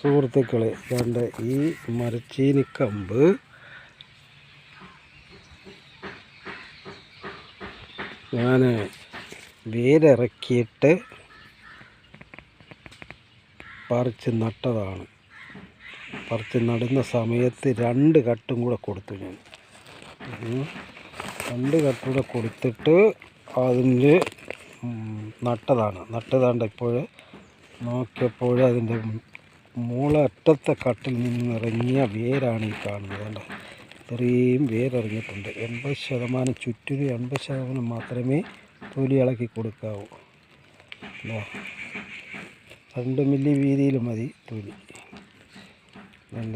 സുഹൃത്തുക്കളെ, കണ്ട് ഈ മരച്ചീനിക്കമ്പ് ഞാൻ വേരിറക്കിയിട്ട് പറിച്ച് നട്ടതാണ്. പറിച്ച് നടുന്ന സമയത്ത് 2 കട്ടും കൂടെ കൊടുത്തു. ഞാൻ 2 കട്ടൂടെ കൊടുത്തിട്ട് അതിൻ്റെ നട്ടതാണ്ട്. ഇപ്പോൾ നോക്കിയപ്പോൾ അതിൻ്റെ മൂളറ്റത്തെ കട്ടിൽ നിന്നിറങ്ങിയ വേരാണ് ഈ കാണുന്നത്. കണ്ടോ, ഇത്രയും വേരിറങ്ങിയിട്ടുണ്ട്. 80% ചുറ്റിനും 80% മാത്രമേ തൊലി ഇളക്കി കൊടുക്കാവൂ. 2 മില്ലി വീതിയിൽ മതി തൊലി.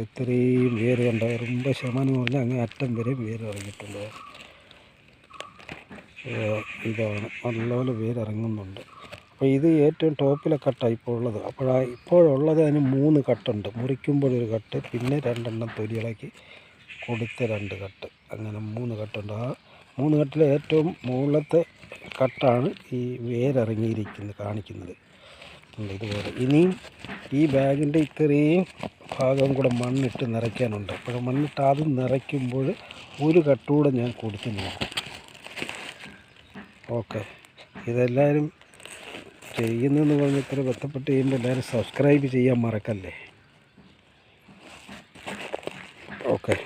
ഇത്രയും വേര് കണ്ട 80% എന്ന് പറഞ്ഞാൽ അങ്ങ് അറ്റം വരെ വേര് ഇറങ്ങിയിട്ടുണ്ട്. ഇതാണ് നല്ലപോലെ വേരിറങ്ങുന്നുണ്ട്. അപ്പോൾ ഇത് ഏറ്റവും ടോപ്പിലെ കട്ടാണ് ഇപ്പോൾ ഉള്ളത്. ഇപ്പോഴുള്ളത് അതിന് 3 കട്ടുണ്ട്. മുറിക്കുമ്പോഴൊരു കട്ട്, പിന്നെ 2 എണ്ണം തൊലി ഇളക്കി കൊടുത്ത 2 കട്ട്, അങ്ങനെ 3 കട്ടുണ്ട്. ആ 3 കട്ടിലെ ഏറ്റവും മുകളിലത്തെ കട്ടാണ് ഈ കാണിക്കുന്നത്. ഇതുപോലെ ഇനിയും ഈ ബാഗിൻ്റെ ഇത്രയും ഭാഗം കൂടെ മണ്ണിട്ട് നിറയ്ക്കാനുണ്ട്. അപ്പോൾ മണ്ണിട്ട് ആദ്യം നിറയ്ക്കുമ്പോൾ ഒരു കട്ടുകൂടെ ഞാൻ കൊടുത്ത് നോക്കും. ഓക്കെ, ഇതെല്ലാവരും ചെയ്യുന്നതെന്ന് പറഞ്ഞ് ഇത്ര ബന്ധപ്പെട്ട് ചെയ്യുമ്പോൾ എല്ലാവരും സബ്സ്ക്രൈബ് ചെയ്യാൻ മറക്കല്ലേ. ഓക്കെ.